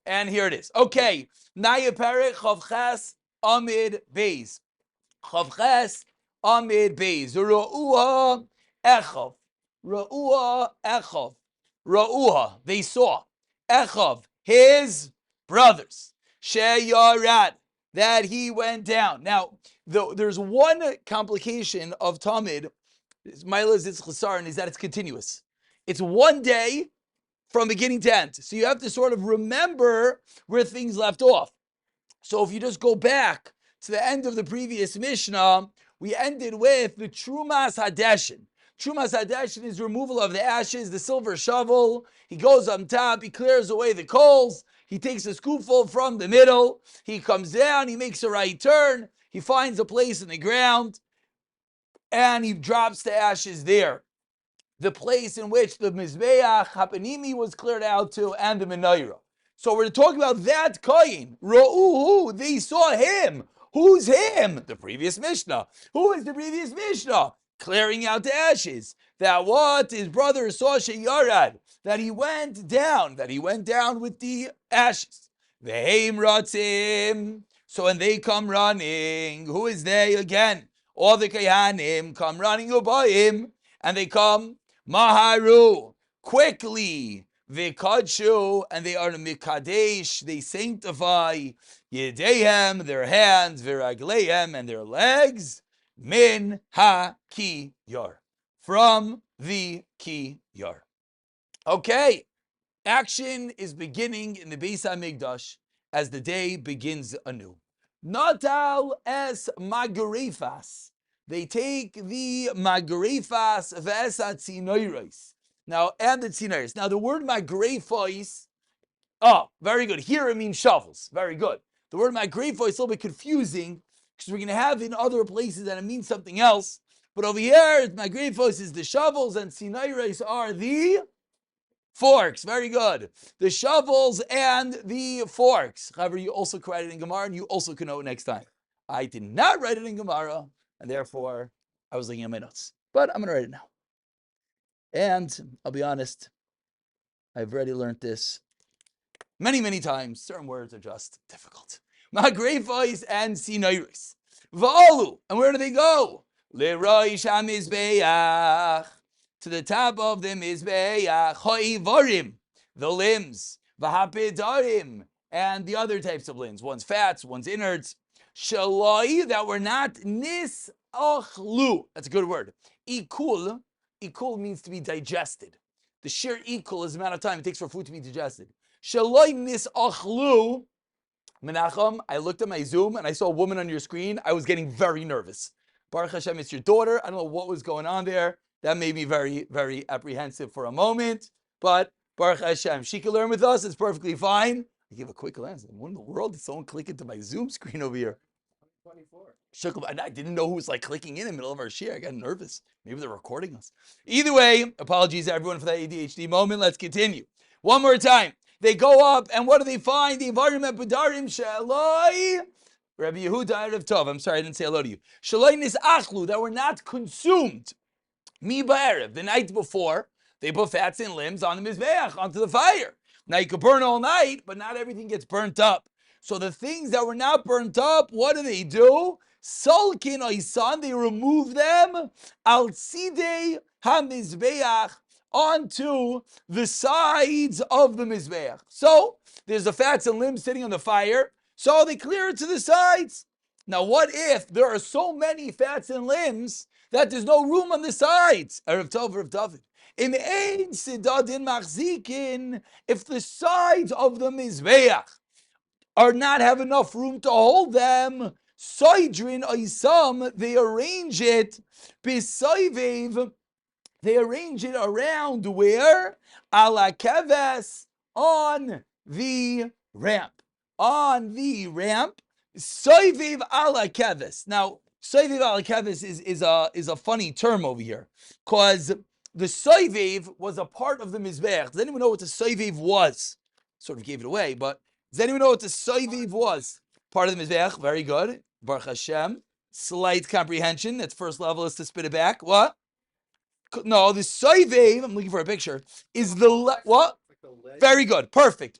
And here it is. Okay. Naya Perek Chavches Amid Beis. Chavches Amid Beis. Ra'ua Echav. Ra'ua Echav. Ra'ua. They saw. Echav. His brothers. Sheyarad. That he went down. Now, there's one complication of Tamid. Milas is chasar, and is that it's continuous. It's one day from beginning to end. So you have to sort of remember where things left off. So if you just go back to the end of the previous Mishnah, we ended with the Trumas Hadeshin. Trumas Hadeshin is removal of the ashes, the silver shovel. He goes on top, he clears away the coals, he takes a scoopful from the middle, he comes down, he makes a right turn, he finds a place in the ground, and he drops the ashes there. The place in which the Mizbeach Hapanimi was cleared out to, and the Menorah. So we're talking about that Koyin. Ro'uhu, they saw him. Who's him? The previous Mishnah. Who is the previous Mishnah? Clearing out the ashes. That what his brother saw Sheyarad, that he went down with the ashes. Ve'heim ratzim. So when they come running, who is they again? All the Kayanim come running ubayim, and they come Maharu, quickly, Vikadshu, and they are Mikadesh, they sanctify Yedehem, their hands, Viraglehem, and their legs, Min Ha-Ki Yar, from the Ki Yar. Okay, action is beginning in the Beis HaMikdash as the day begins anew. Natal es Magarefas. They take the magrefas v'esat tzinoiros. Now, and the tzinoiros. Now, the word magrefos, very good. Here it means shovels. Very good. The word magrefos is a little bit confusing because we're going to have in other places that it means something else. But over here, magrefos is the shovels and tzinoiros are the forks. Very good. The shovels and the forks. However, you also can write it in Gemara and you also can know it next time. I did not write it in Gemara. And therefore, I was looking at my notes. But I'm going to write it now. And I'll be honest, I've already learned this many, many times. Certain words are just difficult. Magrefos and Sinoiris. Va'alu. And where do they go? Leroish HaMizbeach. To the top of the Mizbeach. Ha'ivarim. The limbs. V'hapedarim. And the other types of limbs. One's fats, one's innards. Shaloi, that were not nisachlu. That's a good word. Ikul means to be digested. The sheer ikul is the amount of time it takes for food to be digested. Shaloi nisachlu. Menachem, I looked at my Zoom and I saw a woman on your screen. I was getting very nervous. Baruch Hashem, it's your daughter. I don't know what was going on there. That made me very, very apprehensive for a moment. But Baruch Hashem, she can learn with us. It's perfectly fine. I give a quick glance. What in the world did someone click into my Zoom screen over here? 24. I didn't know who was like clicking in the middle of our share. I got nervous. Maybe they're recording us. Either way, apologies to everyone for that ADHD moment. Let's continue. One more time. They go up, and what do they find? The environment B'darim Shaloi. Rabbi Yehuda Erev Tov. I'm sorry, I didn't say hello to you. Shaloi Nisachlu, that were not consumed. Mi Ba'erev, the night before, they put fats and limbs on the Mizbeach, onto the fire. Now you could burn all night, but not everything gets burnt up. So the things that were not burnt up, what do? Sulkin Oisan, they remove them. Al Sidei HaMizbeach, onto the sides of the Mizbeach. So there's the fats and limbs sitting on the fire, so they clear it to the sides. Now what if there are so many fats and limbs that there's no room on the sides? Erev Tov, Erev David. In ein sidadin machzikin, if the sides of the Mizbeach are not have enough room to hold them, soidrin oisam, they arrange it, b'soivev, they arrange it around where? Ala keves, on the ramp. On the ramp, soivev ala keves. Now, soivev ala keves is a funny term over here, because the soivev was a part of the Mizbeach. Does anyone know what the soivev was? Sort of gave it away, but does anyone know what the soivev was? Part of the Mizbeach. Very good. Baruch Hashem. Slight comprehension. That's first level is to spit it back. What? No, the soivev, I'm looking for a picture, is the what? Very good. Perfect.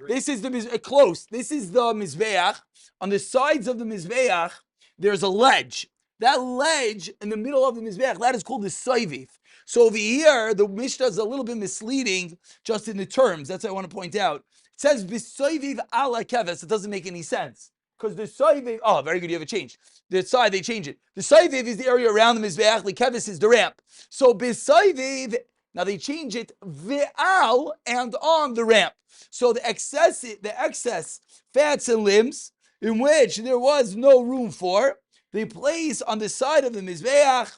This is the close. This is the mizbeach. On the sides of the mizbeach, there's a ledge. That ledge in the middle of the mizbeach, that is called the soiviv. So over here, the Mishnah is a little bit misleading just in the terms. That's what I want to point out. It says b'soiviv ala keves. It doesn't make any sense. Because the soiviv, oh, very good, you have it changed. The side, they change it. The soiviv is the area around the mizbeach. The keves is the ramp. So b'soiviv, now they change it ve'al and on the ramp. So the excess fats and limbs in which there was no room for, they place on the side of the mizbeach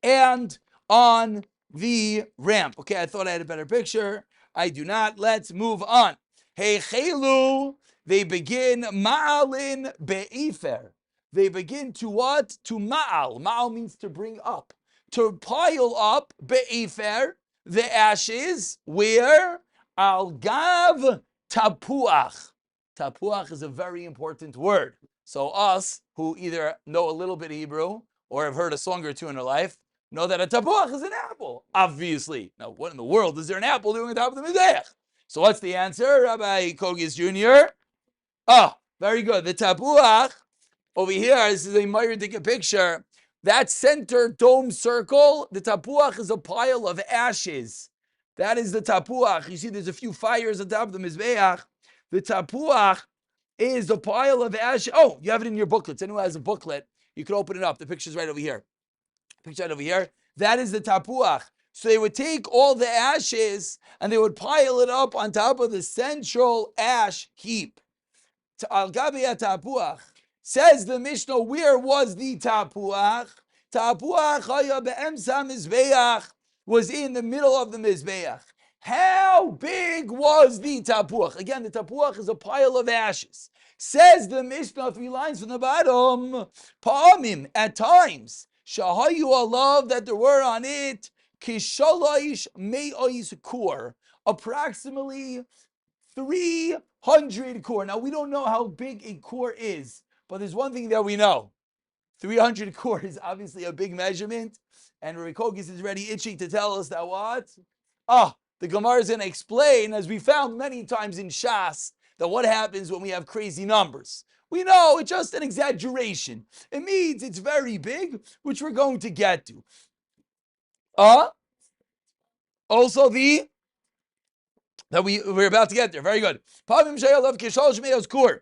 and on the ramp. Okay, I thought I had a better picture. I do not. Let's move on. Hey chelu, they begin ma'alin be'ifer. They begin to what? To ma'al. Ma'al means to bring up. To pile up be'ifer, the ashes, where? Al gav tapuach. Tapuach is a very important word. So us, who either know a little bit Hebrew or have heard a song or two in their life, know that a tapuach is an apple, obviously. Now, what in the world is there an apple doing on top of the mizbeach? So what's the answer, Rabbi Kogis Jr.? Oh, very good. The tapuach, over here, this is a Meyer-Dicke picture. That center dome circle, the tapuach is a pile of ashes. That is the tapuach. You see there's a few fires on top of the mizbeach. The tapuach is a pile of ashes. Oh, you have it in your booklets. Anyone has a booklet, you can open it up. The picture's right over here. Picture right over here. That is the tapuach. So they would take all the ashes and they would pile it up on top of the central ash heap. Al gabi tapuach. Says the Mishnah, where was the tapuach? Tapuach haya be'emsa mizbeach, was in the middle of the mizbeach. How big was the tapuach? Again, the tapuach is a pile of ashes. Says the Mishnah, 3 lines from the bottom, pa'amim, at times, shahayu alav, that there were on it, kishaloish me'ois kur, approximately 300 kur. Now, we don't know how big a kur is, but there's one thing that we know. 300 kur is obviously a big measurement, and Rabbi Kogis is ready itching to tell us that what? The Gemara is going to explain, as we found many times in Shas, that what happens when we have crazy numbers. We know it's just an exaggeration. It means it's very big, which we're going to get to. Also that we're about to get there. Very good. Pavim sheyalav kishalosh me'os kur.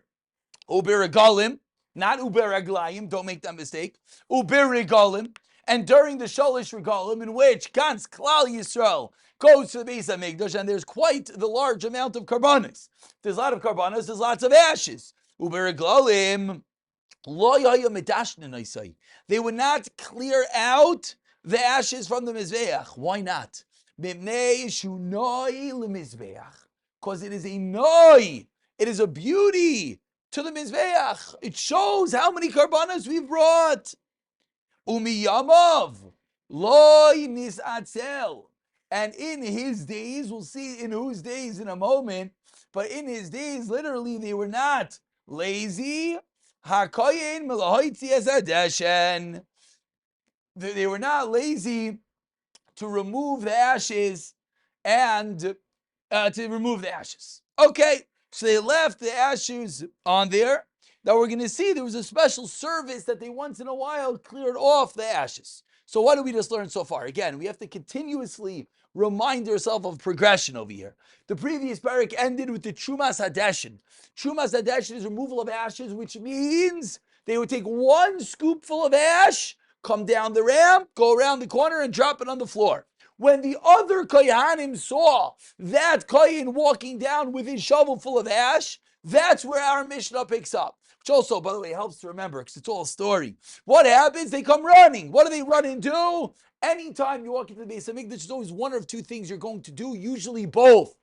Uberigalim, not uberaglayim, don't make that mistake. Uberigalim, and during the shalish regalim, in which Gans Klal Yisrael goes to the Beis Hamikdash, and there's quite the large amount of karbanos. There's a lot of karbanos, there's lots of ashes. Uberiglalim, they would not clear out the ashes from the mizbeach. Why not? Because it is a noi, it is a beauty to the mizbeach. It shows how many karbanos we've brought. Umiyamav loy nisatzel. And in his days, we'll see in whose days in a moment, but in his days, literally, they were not lazy. Hakoyin melahoitzi azadeshen. They were not lazy to remove the ashes and to remove the ashes. Okay, so they left the ashes on there. Now we're going to see there was a special service that they once in a while cleared off the ashes. So what did we just learn so far? Again, we have to continuously remind ourselves of progression over here. The previous parak ended with the Trumas Hadeshin. Trumas Hadeshin is removal of ashes, which means they would take one scoopful of ash, come down the ramp, go around the corner, and drop it on the floor. When the other Kohanim saw that Kohen walking down with his shovel full of ash, that's where our Mishnah picks up. Which also, by the way, helps to remember, because it's all a story. What happens? They come running. What do they run and do? Anytime you walk into the Beis Hamikdash, there's always one of two things you're going to do, usually both.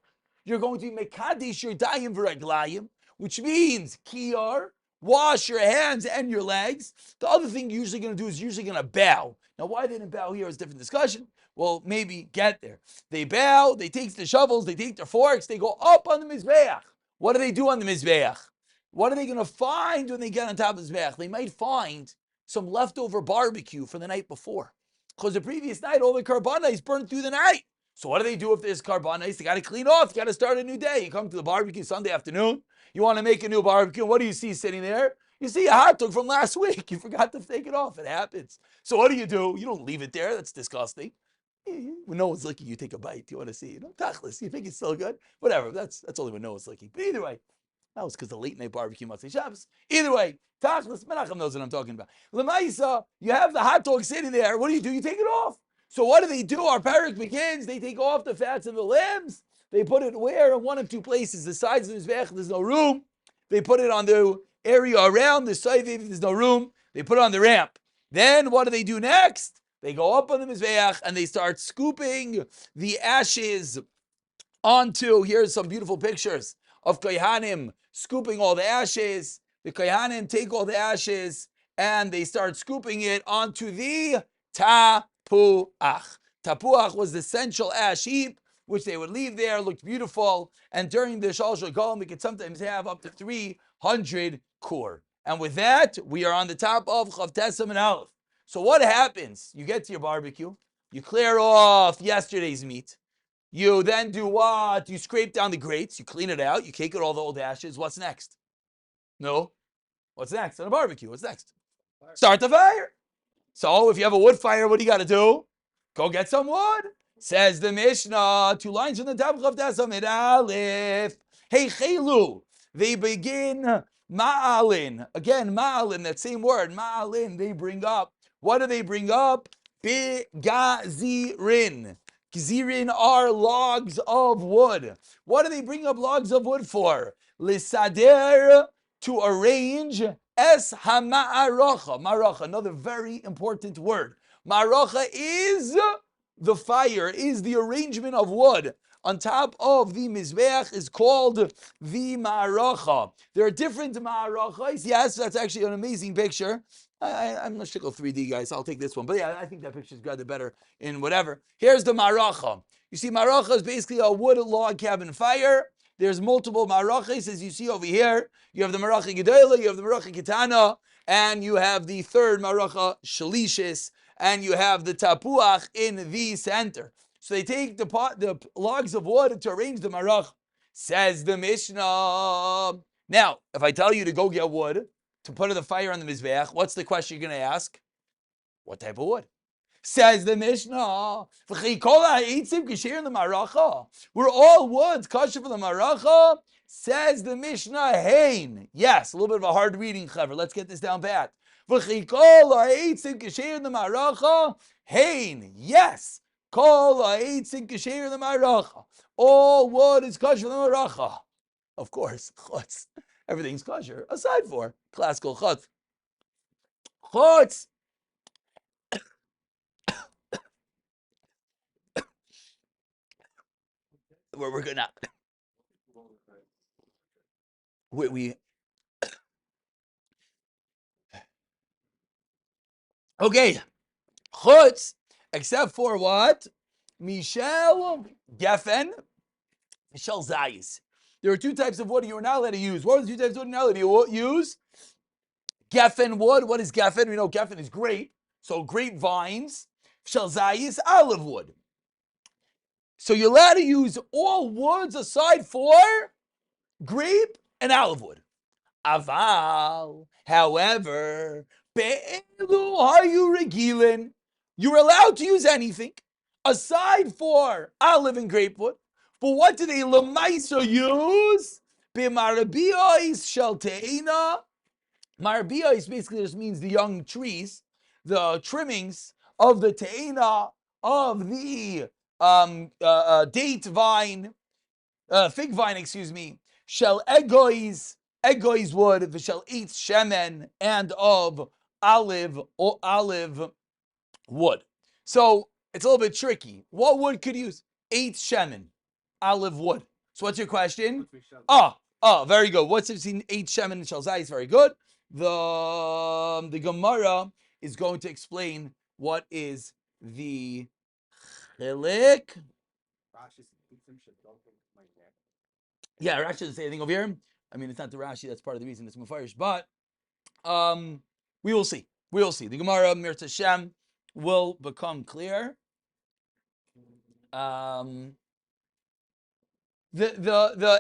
You're going to be mekadesh your dayim v'raglayim, which means kiyar, wash your hands and your legs. The other thing you're usually going to do is usually going to bow. Now, why they didn't bow here is a different discussion. Well, maybe get there. They bow, they take the shovels, they take their forks, they go up on the Mizbeach. What do they do on the Mizbeach? What are they going to find when they get on top of the Mizbeach? They might find some leftover barbecue from the night before. Because the previous night, all the karbanos burned through the night. So what do they do if there's carbonates? They got to clean off. You got to start a new day. You come to the barbecue Sunday afternoon. You want to make a new barbecue. What do you see sitting there? You see a hot dog from last week. You forgot to take it off. It happens. So what do? You don't leave it there. That's disgusting. When no one's looking, you take a bite. You want to see, tachless. You think it's still good? Whatever. That's only when no one's looking. But either way, that was because the late night barbecue must be Shabbos. Either way, tachlis, Menachem knows what I'm talking about. Lemaisa, you have the hot dog sitting there. What do? You take it off. So what do? Our parak begins. They take off the fats and the limbs. They put it where? In one of two places. The sides of the mizbech, there's no room. They put it on the area around the side. There's no room. They put it on the ramp. Then what do next? They go up on the mizbech and they start scooping the ashes onto. Here's some beautiful pictures of kohanim scooping all the ashes. The kohanim take all the ashes and they start scooping it onto the tapuach. Tapuach was the central ash heap, which they would leave there, looked beautiful. And during the Shal Shagol, we could sometimes have up to 300 kur. And with that, we are on the top of Chav Tesam and Aleph. So what happens? You get to your barbecue, you clear off yesterday's meat. You then do what? You scrape down the grates, you clean it out, you take out all the old ashes. What's next? No. What's next on a barbecue? What's next? Fire. Start the fire. So if you have a wood fire, what do you got to do? Go get some wood. Says the Mishnah, 2 lines from the top of Tesam Aleph. Hey, chelu. They begin ma'alin. Again, ma'alin, that same word, ma'alin, they bring up. What do they bring up? Bigazirin. Gzirin are logs of wood. What do they bring up logs of wood for? Lisader, to arrange. Es hama'aracha. Ma'aracha, another very important word. Ma'aracha is the fire, is the arrangement of wood on top of the mizbeach is called the ma'aracha. There are different ma'arachas. Yes, that's actually an amazing picture. I'm not shtickle 3D, guys. I'll take this one. But yeah, I think that picture's got it better in whatever. Here's the ma'aracha. You see, ma'aracha is basically a wood log cabin fire. There's multiple marachas, as you see over here. You have the maracha gedola, you have the maracha ketana, and you have the third maracha shalishis, and you have the tapuach in the center. So they take the logs of wood to arrange the marach. Says the Mishnah. Now, if I tell you to go get wood to put in the fire on the mizbeach, what's the question you're going to ask? What type of wood? Says the Mishnah. We're all woods kosher for the maracha. Says the Mishnah. Hein. Yes, a little bit of a hard reading, clever. Let's get this down pat. Hein. Yes. All wood is kosher for the maracha. Of course, chutz. Everything's kosher, aside for classical chutz. Chutz. We're gonna. We okay. Chutz, except for what? Michel Geffen, Michel Zayis. There are 2 types of wood you're not allowed to use. What are the 2 types of wood you're not allowed to use? Geffen wood. What is Geffen? We know Geffen is grape. So grapevines. Michel Zayis, olive wood. So you're allowed to use all woods aside for grape and olive wood. Aval, however, be'elu hayu regilin. You're allowed to use anything aside for olive and grape wood. But what do they lemaisa use? B'marabiyos shel te'ina. Marabiyos basically just means the young trees, the trimmings of the te'ina, of the date vine, fig vine, excuse me, shel egois wood, v'shel eitz shemen, and of olive wood. So it's a little bit tricky. What wood could you use? Eitz shemen, olive wood. So what's your question? Very good. What's between eitz shemen and shel zayis? Very good. The Gemara is going to explain what is the chilik. Yeah, Rashi doesn't say anything over here. I mean, it's not the Rashi, that's part of the reason it's Mufarish, but we will see. We will see. The Gemara, Mirta Shem, will become clear. The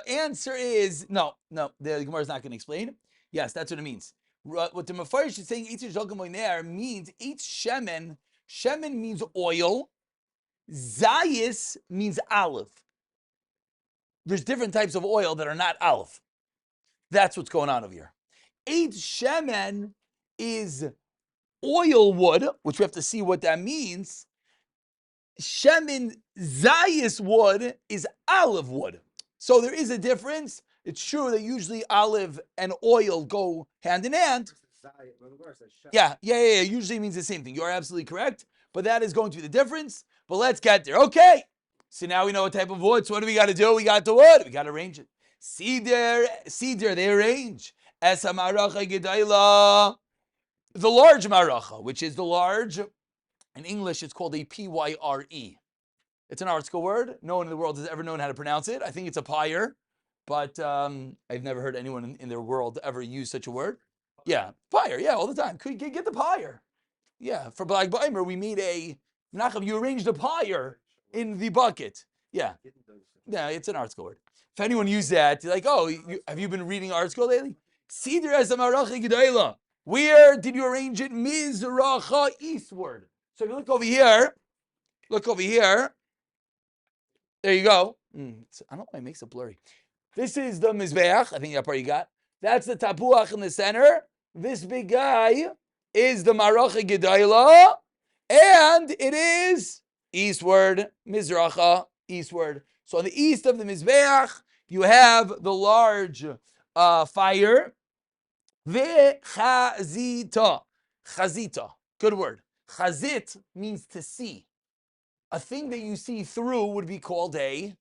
answer is no. The Gemara is not going to explain. Yes, that's what it means. What the Mefarish is saying, Eitz Zolkan Moiner means Eitz Shemen. Shemen means oil. Zayis means olive. There's different types of oil that are not olive. That's what's going on over here. Eitz Shemen is oil wood, which we have to see what that means. Shemen Zayis wood is olive wood. So there is a difference. It's true that usually olive and oil go hand in hand. Yeah. Usually means the same thing. You are absolutely correct. But that is going to be the difference. But let's get there. Okay. So now we know what type of wood. So what do we got to do? We got the wood. We got to arrange it. Cedar, they arrange. Esa maracha gedayla. The large maracha, which is the large. In English, it's called a pyre. It's an art school word. No one in the world has ever known how to pronounce it. I think it's a pyre, but I've never heard anyone in their world ever use such a word. Yeah, pyre. Yeah, all the time. Could you get the pyre? Yeah, for Black Baimer, we made a Menachem. You arranged a pyre in the bucket. Yeah, it's an art school word. If anyone used that, like, oh, have you been reading art school lately? Sidra Zamarachi Gedayla. Where did you arrange it? Mizracha, eastward. So if you look over here, there you go. I don't know why it makes it blurry. This is the Mizbeach. I think that part you got. That's the Tapuach in the center. This big guy is the Maracha Gedayla. And it is eastward, Mizracha, eastward. So on the east of the Mizbeach, you have the large fire. Chazita. Chazita. Good word. Chazit means to see. A thing that you see through would be called a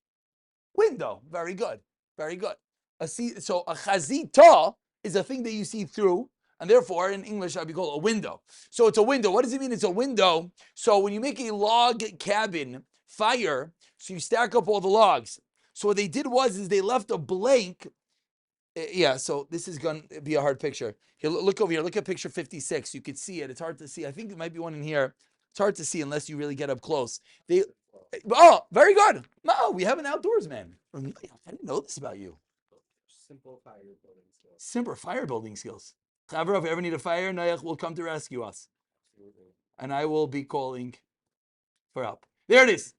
window. Very good. So a chazita is a thing that you see through, and therefore in English I'd be called a window. So it's a window. What does it mean it's a window? So when you make a log cabin fire, so you stack up all the logs. So what they did is they left a blank. Yeah, so this is going to be a hard picture. Here, look over here. Look at picture 56. You could see it. It's hard to see. I think there might be one in here. It's hard to see unless you really get up close. Very good. No, we have an outdoors man. I didn't know this about you. Simple fire building skills. Chavra, if we ever need a fire, Noach will come to rescue us. Absolutely. And I will be calling for help. There it is.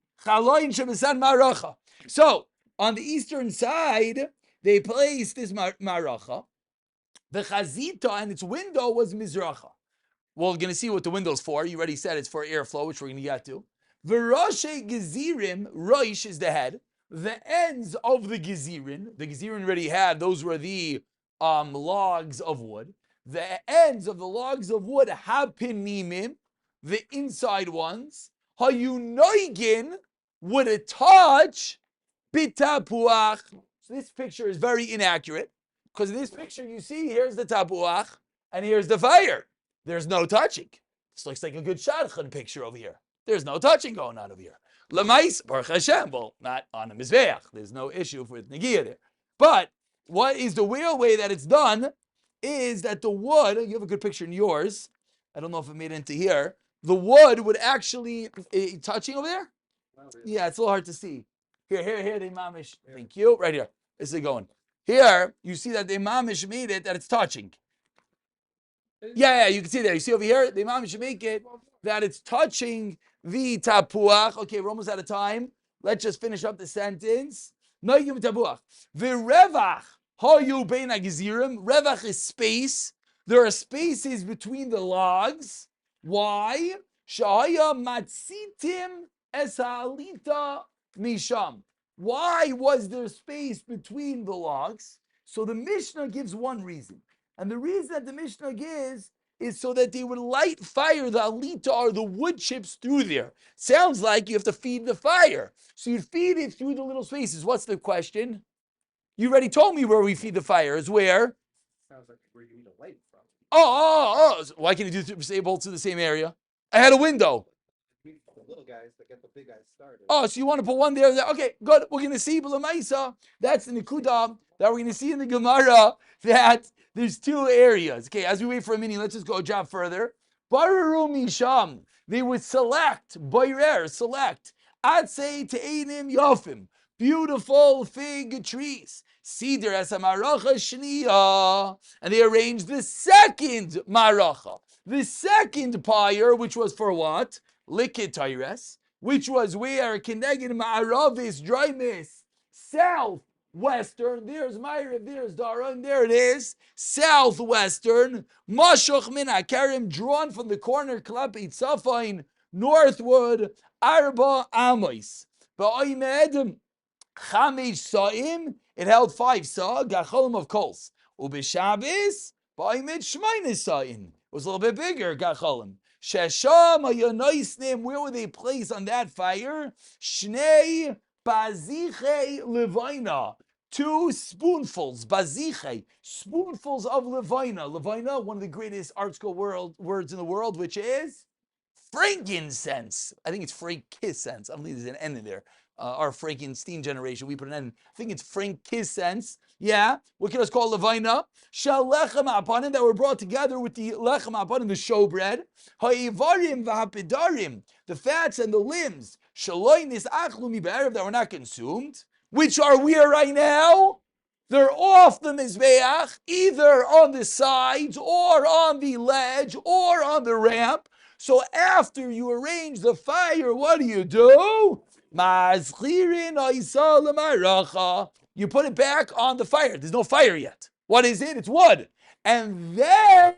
So, on the eastern side, they placed this maracha. The chazita and its window was mizracha. We're going to see what the window's for. You already said it's for airflow, which we're going to get to. V'roshe gezirim, roish is the head. The ends of the gezirin already had, those were the logs of wood. The ends of the logs of wood, hapinimim, the inside ones. Hayunoigin would touch bitapuach. So this picture is very inaccurate, because in this picture you see, here's the tapuach, and here's the fire. There's no touching. This looks like a good shadchan picture over here. There's no touching going on over here. Lamais, Baruch Hashem, well, not on a mizbeach. There's no issue with negiah there. But what is the real way that it's done is that the wood, you have a good picture in yours. I don't know if it made it into here. The wood would actually, touching over there? Yeah, it's a little hard to see. Here, the mamish. Thank you. Right here. This is going. Here, you see that the mamish made it, that it's touching. Yeah, you can see there. You see over here, the imam should make it that it's touching the tapuach. Okay, we're almost out of time. Let's just finish up the sentence. Noigim tapuach. V'revach hayu bein hagezirim. Revach is space. There are spaces between the logs. Why? Shahaya matzitim es ha'alita misham. Why was there space between the logs? So the Mishnah gives one reason. And the reason that the Mishnah gives is so that they would light fire, the alita, or the wood chips through there. Sounds like you have to feed the fire. So you feed it through the little spaces. What's the question? You already told me where we feed the fire. Is where? Sounds like where you need a light from. Oh. So why can't you do both to the same area? I had a window. The little guys that get the big guys started. Oh, so you want to put one there? Okay, good. We're going to see, B'lamaisa, that's the Nikudah that we're going to see in the Gemara, that there's two areas. Okay, as we wait for a minute, let's just go a job further. Bararu Misham, they would select, Boirer, select, Atzei te'enim yofim, beautiful fig trees. Cedar as a maracha shniya, and they arranged the second maracha, the second pyre, which was for what? Likid Tyrus, which was where Kineged Ma'aravis Drymis, southwestern. There's Ma'ariv, there's Dara, and there it is, southwestern. Mashuch min Akarim, drawn from the corner, Klapit Safain, northward, Arba Amos. Ba'oimed Chamish Sa'im, it held 5 sa, Gacholim of coals. Ubishabis, Ba'oimed Shmainis Sa'im. It was a little bit bigger, Gacholim. Shesham Ayonoisnim, where were they placed on that fire? Shnei Baziche Levina. 2 spoonfuls, Baziche, spoonfuls of Levina. Levina, one of the greatest art school words in the world, which is frankincense. I think it's frankincense. I don't think there's an N in there. Our Frankenstein generation, we put an N. I think it's frankincense. Yeah, what can us call levina? Shalechem apanim, that were brought together with the lechem apanim, the showbread. Ha'ivarim v'hapidarim, the fats and the limbs. Shaloinis achlumi be'erev, that were not consumed. Which are where right now? They're off the mizbeach, either on the sides or on the ledge or on the ramp. So after you arrange the fire, what do? You put it back on the fire. There's no fire yet. What is it? It's wood. And then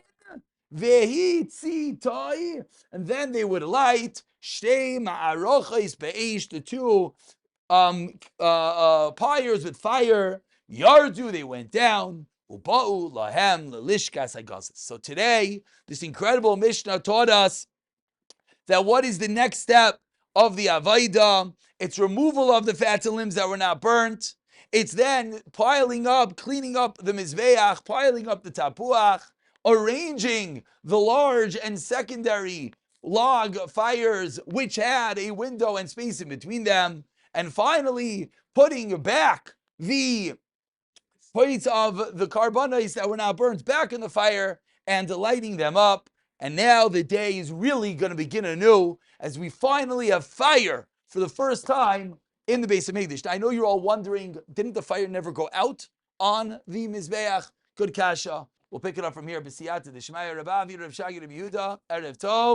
they would light the 2 pyres with fire. Yardu, they went down. So today, this incredible Mishnah taught us that what is the next step of the Avaida? It's removal of the fats and limbs that were not burnt. It's then piling up, cleaning up the Mizbeach, piling up the Tapuach, arranging the large and secondary log fires which had a window and space in between them, and finally putting back the points of the carbonates that were not burnt back in the fire and lighting them up. And now the day is really going to begin anew as we finally have fire for the first time in the Beis Hamikdash. Now, I know you're all wondering, didn't the fire never go out on the Mizbeach? Good kasha. We'll pick it up from here. B'siyata d'Shmaya Rav Avi Rav Shagi Rav Yehuda Erev Tov.